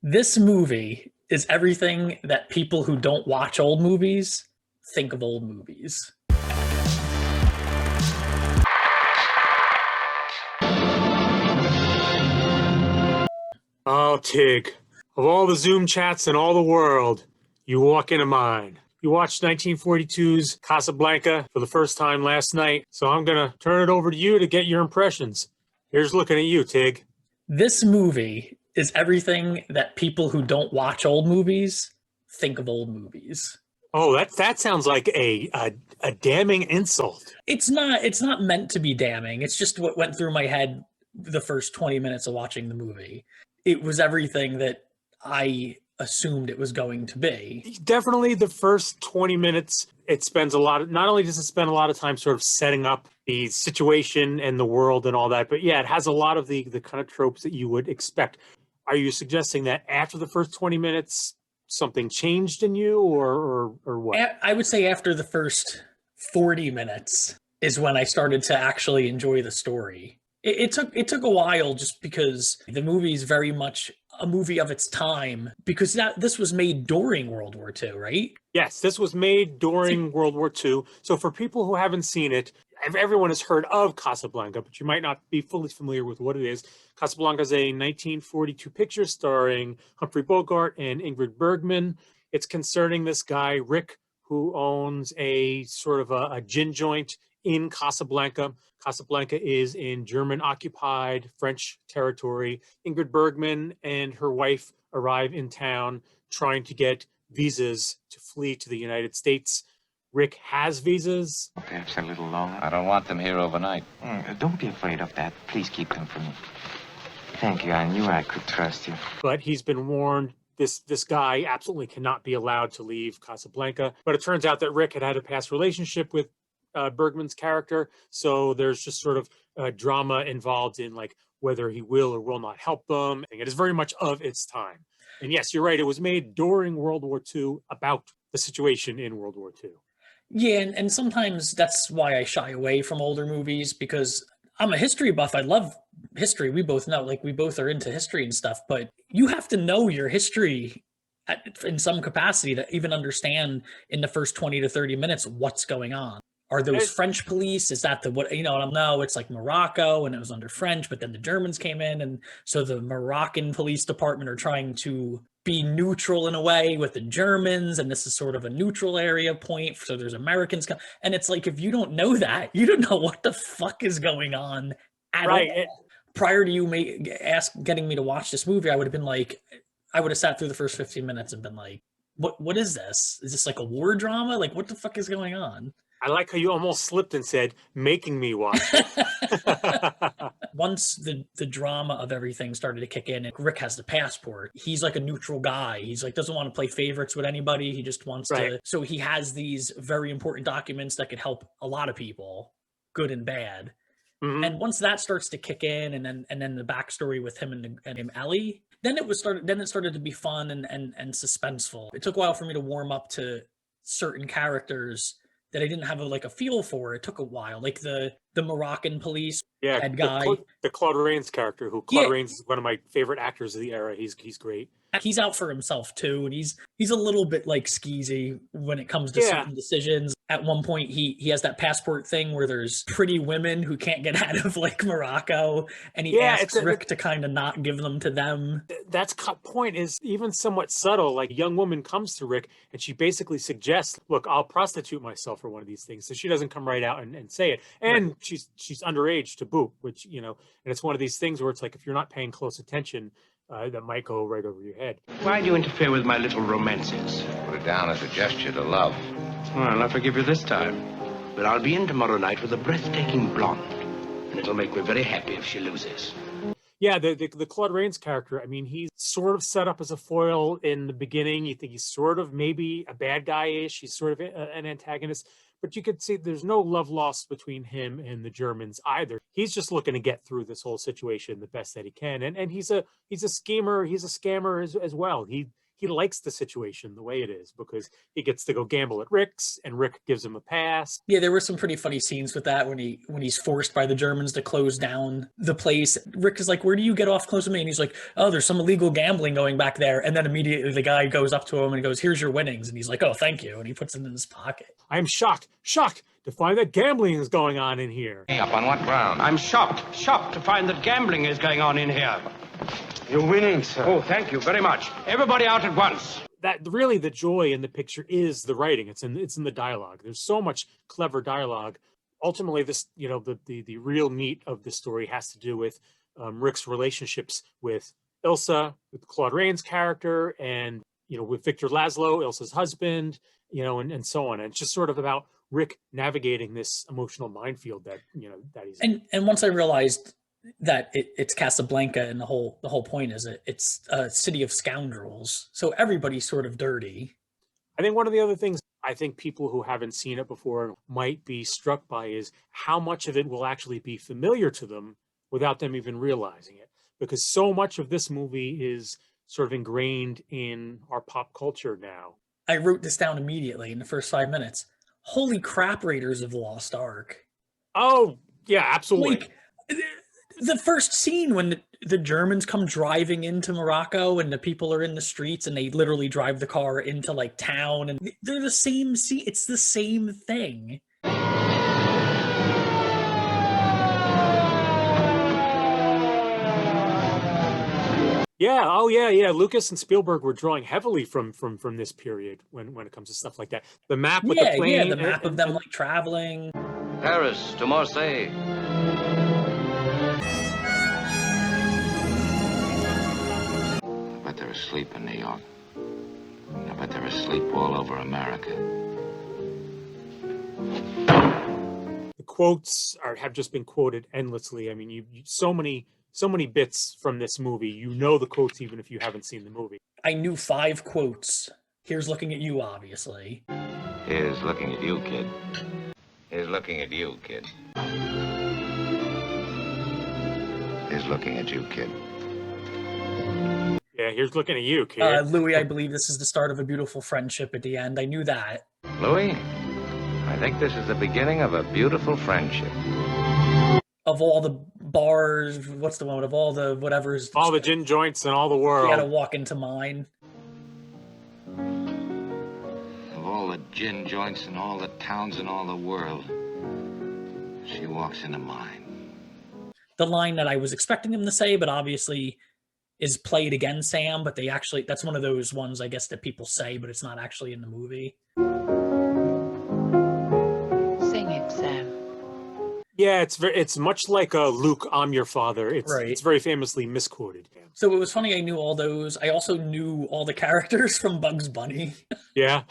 This movie is everything that people who don't watch old movies think of old movies. Oh, Tig, of all the Zoom chats in all the world, you walk into mine. You watched 1942's Casablanca for the first time last night, so I'm going to turn it over to you to get your impressions. Here's looking at you, Tig. This movie is everything that people who don't watch old movies think of old movies. Oh, that sounds like a damning insult. It's not meant to be damning. It's just what went through my head the first 20 minutes of watching the movie. It was everything that I assumed it was going to be. Definitely the first 20 minutes, it spends a lot of, not only does it spend a lot of time sort of setting up the situation and the world and all that, but yeah, it has a lot of the kind of tropes that you would expect. Are you suggesting that after the first 20 minutes, something changed in you or what? I would say after the first 40 minutes is when I started to actually enjoy the story. It took a while just because the movie is very much a movie of its time because this was made during World War II, right? Yes, this was made during World War II. So for people who haven't seen it, everyone has heard of Casablanca, but you might not be fully familiar with what it is. Casablanca is a 1942 picture starring Humphrey Bogart and Ingrid Bergman. It's concerning this guy, Rick, who owns a sort of a gin joint in Casablanca. Casablanca is in German-occupied French territory. Ingrid Bergman and her wife arrive in town trying to get visas to flee to the United States. Rick has visas. Perhaps a little long. I don't want them here overnight. Don't be afraid of that. Please keep them for me. Thank you. I knew I could trust you. But he's been warned this guy absolutely cannot be allowed to leave Casablanca. But it turns out that Rick had a past relationship with Bergman's character. So there's just sort of drama involved in like whether he will or will not help them. And it is very much of its time. And yes, you're right. It was made during World War II about the situation in World War II. Yeah, and sometimes that's why I shy away from older movies because I'm a history buff. I love history. We both know, like, we both are into history and stuff, but you have to know your history in some capacity to even understand in the first 20 to 30 minutes what's going on. Are those French police? Is that what, I don't know. It's like Morocco and it was under French, but then the Germans came in. And so the Moroccan police department are trying to be neutral in a way with the Germans. And this is sort of a neutral area point. So there's Americans. And it's like, if you don't know that, you don't know what the fuck is going on at all. Prior to you getting me to watch this movie, I would have been like, I would have sat through the first 15 minutes and been like, what is this? Is this like a war drama? Like, what the fuck is going on? I like how you almost slipped and said, making me watch it. Once the drama of everything started to kick in and Rick has the passport, he's like a neutral guy. He's like, doesn't want to play favorites with anybody. He just wants to. So he has these very important documents that could help a lot of people, good and bad. Mm-hmm. And once that starts to kick in and then the backstory with him and Ellie, then it started to be fun and suspenseful. It took a while for me to warm up to certain characters that I didn't have a feel for. It took a while, like the Moroccan police head guy, the Claude Rains character. Claude Rains is one of my favorite actors of the era. He's great. He's out for himself too, and he's a little bit like skeezy when it comes to certain decisions. At one point, he has that passport thing where there's pretty women who can't get out of like Morocco, and he asks Rick to kind of not give them to them. That's point is even somewhat subtle. Like a young woman comes to Rick and she basically suggests, "Look, I'll prostitute myself for one of these things." So she doesn't come right out and say it, and she's underage to boot, which and it's one of these things where it's like if you're not paying close attention. That might go right over your head. Why do you interfere with my little romances? Put it down as a gesture to love. Well, I forgive you this time. But I'll be in tomorrow night with a breathtaking blonde. And it'll make me very happy if she loses. Yeah, the Claude Rains character, I mean, he's sort of set up as a foil in the beginning. You think he's sort of maybe a bad guy-ish. He's sort of an antagonist. But you could see there's no love lost between him and the Germans either. He's just looking to get through this whole situation the best that he can. And he's a schemer. He's a scammer as well. He he likes the situation the way it is because he gets to go gamble at Rick's and Rick gives him a pass. Yeah, there were some pretty funny scenes with that when he's forced by the Germans to close down the place. Rick is like, "Where do you get off close to me?" And he's like, "Oh, there's some illegal gambling going back there." And then immediately the guy goes up to him and goes, "Here's your winnings." And he's like, "Oh, thank you." And he puts it in his pocket. I am shocked to find that gambling is going on in here. Hey, up on what ground? I'm shocked to find that gambling is going on in here. You're winning, sir. Oh, thank you very much. Everybody out at once. That really the joy in the picture is the writing. It's in the dialogue. There's so much clever dialogue. Ultimately, this, you know, the real meat of the story has to do with Rick's relationships with Ilsa, with Claude Rains' character, and, you know, with Victor Laszlo, Ilsa's husband, you know, and so on. And it's just sort of about Rick navigating this emotional minefield that, you know, that he's in. And once I realized that it's Casablanca, and the whole point is it's a city of scoundrels, so everybody's sort of dirty. I think one of the other things I think people who haven't seen it before might be struck by is how much of it will actually be familiar to them without them even realizing it. Because so much of this movie is sort of ingrained in our pop culture now. I wrote this down immediately in the first 5 minutes. Holy crap, Raiders of the Lost Ark. Oh, yeah, absolutely. Like, the first scene when the Germans come driving into Morocco and the people are in the streets and they literally drive the car into like town and they're the same scene. It's the same thing. Yeah. Oh, yeah. Lucas and Spielberg were drawing heavily from this period when it comes to stuff like that. The map with the plane. Yeah, the map of them like traveling. Paris to Marseille. I bet they're asleep in New York. I bet they're asleep all over America. The quotes have just been quoted endlessly. I mean, you so many bits from this movie. You know the quotes even if you haven't seen the movie. I knew 5 quotes. Here's looking at you, obviously. Here's looking at you, kid. Here's looking at you, kid. Here's looking at you, kid. Yeah, here's looking at you, kid. Louis, I believe this is the start of a beautiful friendship at the end. I knew that. Louis, I think this is the beginning of a beautiful friendship. Of all the bars, what's the one? Of all the whatever's... All the gin joints in all the world. You gotta walk into mine. Of all the gin joints in all the towns in all the world, she walks into mine. The line that I was expecting him to say, but obviously is played again, Sam, but they actually... That's one of those ones, I guess, that people say, but it's not actually in the movie. Sing it, Sam. Yeah, it's much like Luke, I'm your father. It's very famously misquoted. So it was funny I knew all those. I also knew all the characters from Bugs Bunny. Yeah.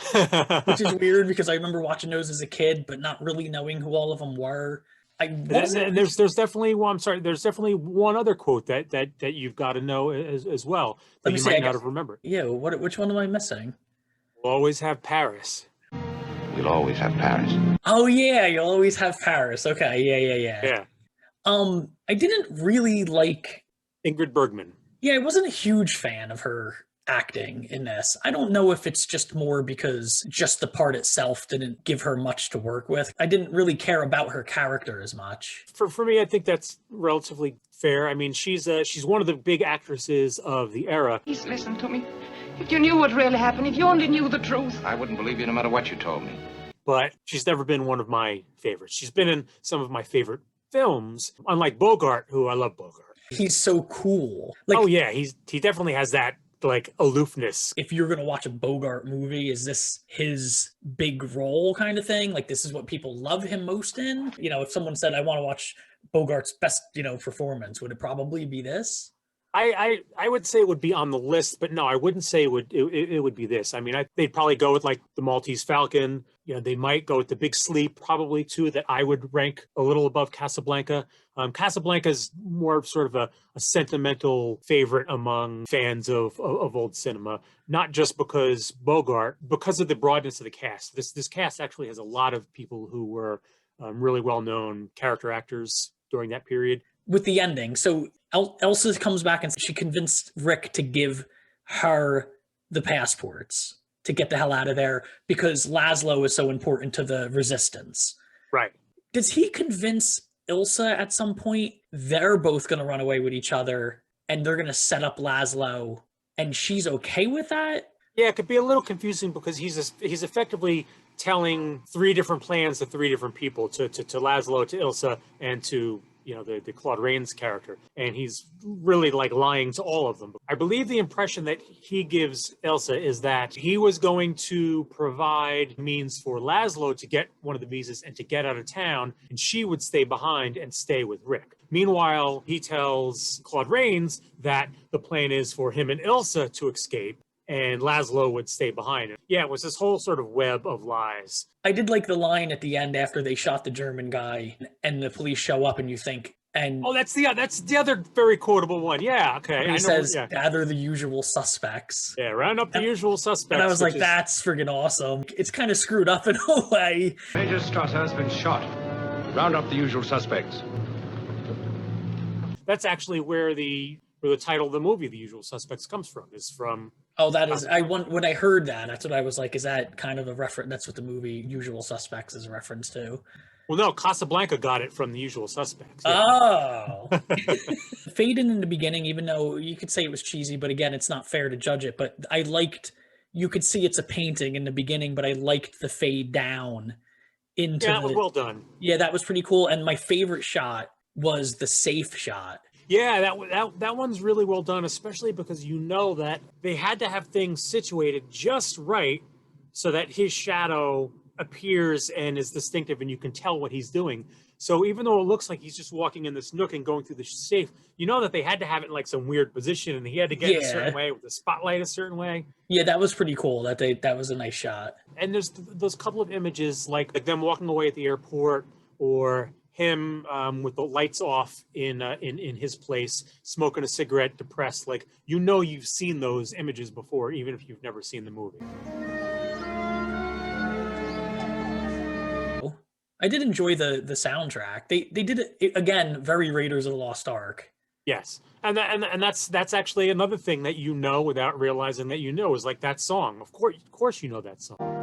Which is weird because I remember watching those as a kid, but not really knowing who all of them were. There's definitely one. I'm sorry. There's definitely one other quote that you've got to know as well that you might not have remembered. Yeah. Which one am I missing? We'll always have Paris. We'll always have Paris. Oh yeah, you'll always have Paris. Okay. Yeah. I didn't really like Ingrid Bergman. Yeah, I wasn't a huge fan of her acting in this. I don't know if it's just more because just the part itself didn't give her much to work with. I didn't really care about her character as much. For me, I think that's relatively fair. I mean, she's one of the big actresses of the era. Please listen to me. If you knew what really happened, if you only knew the truth. I wouldn't believe you no matter what you told me. But she's never been one of my favorites. She's been in some of my favorite films, unlike Bogart, who I love Bogart. He's so cool. Oh yeah, he definitely has that like aloofness. If you're gonna watch a Bogart movie, is this his big role kind of thing? Like this is what people love him most in? You know, if someone said I want to watch Bogart's best, performance, would it probably be this? I would say it would be on the list, but no, I wouldn't say it would be this. I mean, they'd probably go with like the Maltese Falcon. They might go with The Big Sleep, probably too, that I would rank a little above Casablanca. Casablanca is more of sort of a sentimental favorite among fans of old cinema, not just because Bogart, because of the broadness of the cast. This cast actually has a lot of people who were really well-known character actors during that period. With the ending, so Elsa comes back and she convinced Rick to give her the passports to get the hell out of there because Laszlo is so important to the resistance. Right. Does he convince Ilsa at some point they're both going to run away with each other and they're going to set up Laszlo and she's okay with that? Yeah, it could be a little confusing because he's effectively telling three different plans to three different people, to Laszlo, to Ilsa, and to the Claude Rains character, and he's really like lying to all of them. I believe the impression that he gives Ilsa is that he was going to provide means for Laszlo to get one of the visas and to get out of town, and she would stay behind and stay with Rick. Meanwhile, he tells Claude Rains that the plan is for him and Ilsa to escape, and Laszlo would stay behind. Yeah, it was this whole sort of web of lies. I did like the line at the end after they shot the German guy and the police show up and you think, and oh, that's the other very quotable one. Yeah, okay. he says, gather the usual suspects. Yeah, round up the usual suspects. And I was like, that's friggin' awesome. It's kind of screwed up in a way. Major Strasser has been shot. Round up the usual suspects. That's actually where the title of the movie, The Usual Suspects, comes from. Is from. Oh, that is. When I heard that, that's what I was like. Is that kind of a reference? That's what the movie Usual Suspects is a reference to. Well, no, Casablanca got it from The Usual Suspects. Yeah. Oh, fade in the beginning, even though you could say it was cheesy, but again, it's not fair to judge it. But I liked. You could see it's a painting in the beginning, but I liked the fade down into. Yeah, it was well done. Yeah, that was pretty cool. And my favorite shot was the safe shot. Yeah, that one's really well done, especially because that they had to have things situated just right so that his shadow appears and is distinctive and you can tell what he's doing. So even though it looks like he's just walking in this nook and going through the safe, that they had to have it in like some weird position and he had to get it a certain way with the spotlight a certain way. Yeah, that was pretty cool. That was a nice shot. And there's those couple of images like them walking away at the airport or him with the lights off in his place, smoking a cigarette, depressed. Like, you've seen those images before, even if you've never seen the movie. I did enjoy the soundtrack. They did it again, very Raiders of the Lost Ark. Yes, and that's actually another thing that without realizing that is like that song. Of course, you know that song.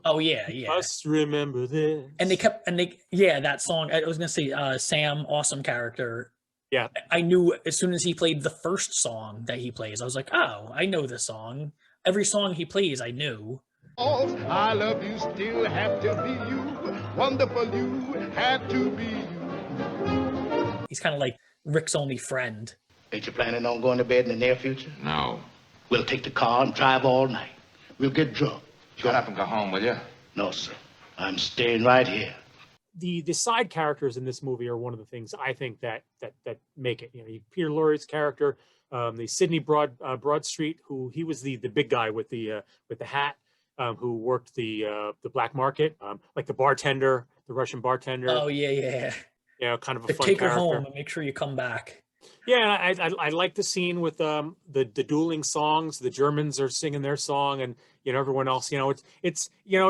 Oh yeah. Just remember this. And that song. I was gonna say, Sam, awesome character. Yeah. I knew as soon as he played the first song that he plays, I was like, oh, I know this song. Every song he plays, I knew. I love you, still have to be you. Wonderful, you had to be you. He's kind of like Rick's only friend. Ain't you planning on going to bed in the near future? No. We'll take the car and drive all night. We'll get drunk. Shut up and go home, will you? No, sir. I'm staying right here. The side characters in this movie are one of the things I think that make it. Peter Lorre's character, the Sidney Broadstreet, who he was the big guy with the hat, who worked the black market, like the bartender, the Russian bartender. Oh yeah. Kind of a fun take character. Her home and make sure you come back. Yeah, I like the scene with the dueling songs. The Germans are singing their song, and everyone else. It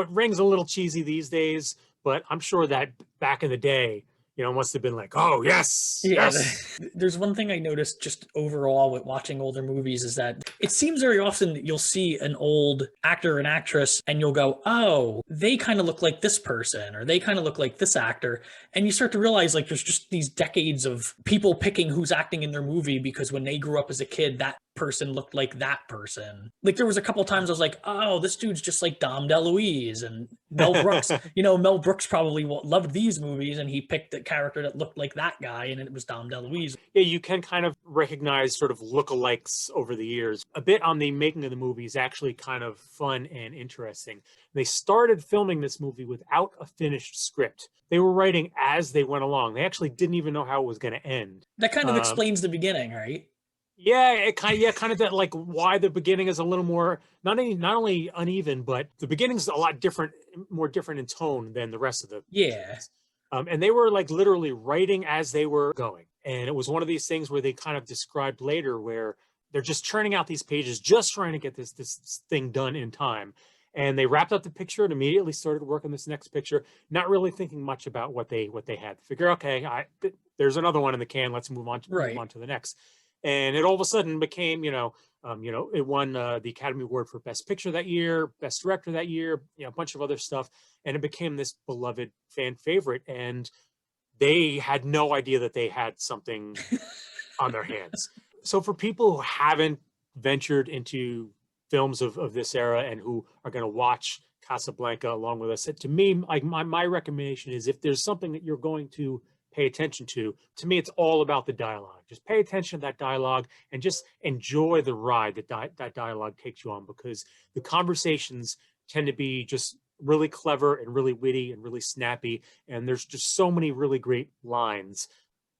rings a little cheesy these days, but I'm sure that back in the day, must have been like, oh yes, yes. There's one thing I noticed just overall with watching older movies is that it seems very often you'll see an old actor and actress and you'll go, oh, they kind of look like this person or they kind of look like this actor. And you start to realize like there's just these decades of people picking who's acting in their movie because when they grew up as a kid, that person looked like that person. Like there was a couple of times I was like, oh, this dude's just like Dom DeLuise and Mel Brooks. Mel Brooks probably loved these movies and he picked the character that looked like that guy and it was Dom DeLuise. Yeah, you can kind of recognize sort of lookalikes over the years. A bit on the making of the movie is actually kind of fun and interesting. They started filming this movie without a finished script. They were writing as they went along. They actually didn't even know how it was going to end. That kind of explains the beginning, right? Yeah, it kind of that like why the beginning is a little more not only uneven, but the beginning's a lot more different in tone than the rest of the series. And they were like literally writing as they were going. And it was one of these things where they kind of described later where they're just churning out these pages, just trying to get this thing done in time. And they wrapped up the picture and immediately started working this next picture, not really thinking much about what they had. Figure, okay, there's another one in the can. Let's move on to the next. And it all of a sudden became, it won the Academy Award for Best Picture that year, Best Director that year, a bunch of other stuff. And it became this beloved fan favorite. And they had no idea that they had something on their hands. So for people who haven't ventured into films of this era and who are going to watch Casablanca along with us, to me, like my recommendation is, if there's something that you're going to pay attention to me, it's all about the dialogue. Just pay attention to that dialogue and just enjoy the ride that dialogue takes you on, because the conversations tend to be just really clever and really witty and really snappy. And there's just so many really great lines.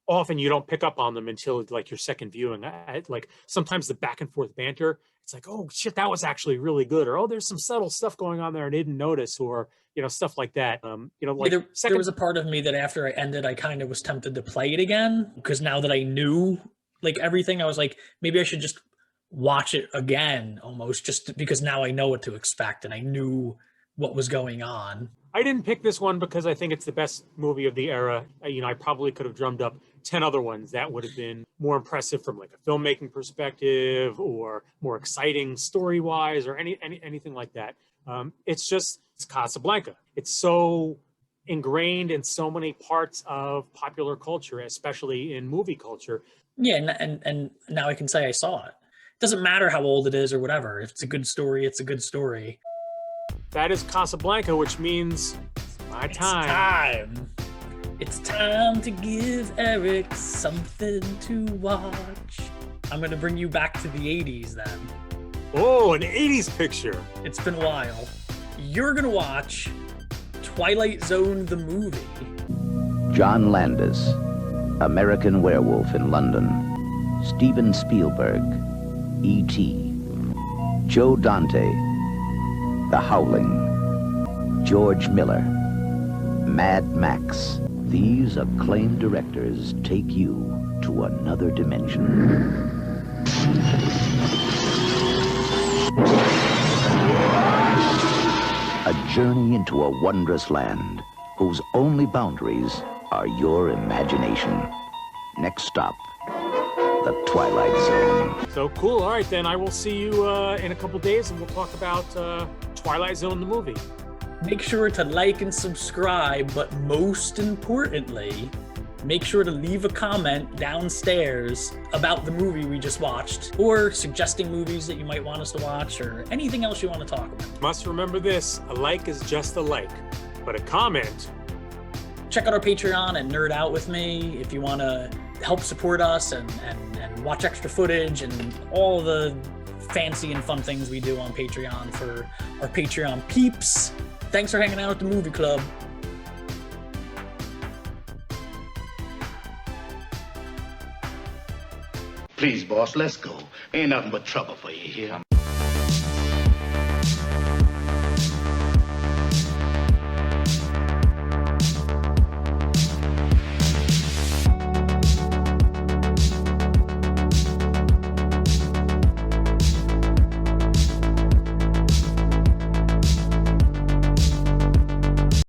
Often you don't pick up on them until like your second viewing. Like sometimes the back and forth banter, it's like, oh shit, that was actually really good. Or, oh, there's some subtle stuff going on there I didn't notice, or, stuff like that. There was a part of me that after I ended, I kind of was tempted to play it again, because now that I knew like everything, I was like, maybe I should just watch it again, almost, just because now I know what to expect and I knew what was going on. I didn't pick this one because I think it's the best movie of the era. I probably could have drummed up 10 other ones that would have been more impressive from like a filmmaking perspective, or more exciting story-wise, or anything like that. It's Casablanca. It's so ingrained in so many parts of popular culture, especially in movie culture. Yeah, and now I can say I saw it. It doesn't matter how old it is or whatever. If it's a good story, it's a good story. That is Casablanca, which means my time. It's time to give Eric something to watch. I'm going to bring you back to the 80s then. Oh, an 80s picture. It's been a while. You're going to watch Twilight Zone the movie. John Landis, American Werewolf in London. Steven Spielberg, E.T. Joe Dante, The Howling. George Miller, Mad Max. These acclaimed directors take you to another dimension. A journey into a wondrous land whose only boundaries are your imagination. Next stop, the Twilight Zone. So cool. All right, then I will see you in a couple days, and we'll talk about Twilight Zone the movie. Make sure to like and subscribe, but most importantly, make sure to leave a comment downstairs about the movie we just watched, or suggesting movies that you might want us to watch, or anything else you want to talk about. Must remember this: a like is just a like, but a comment. Check out our Patreon and nerd out with me if you want to help support us and watch extra footage and all the fancy and fun things we do on Patreon for our Patreon peeps. Thanks for hanging out at the movie club. Please, boss, let's go. Ain't nothing but trouble for you here.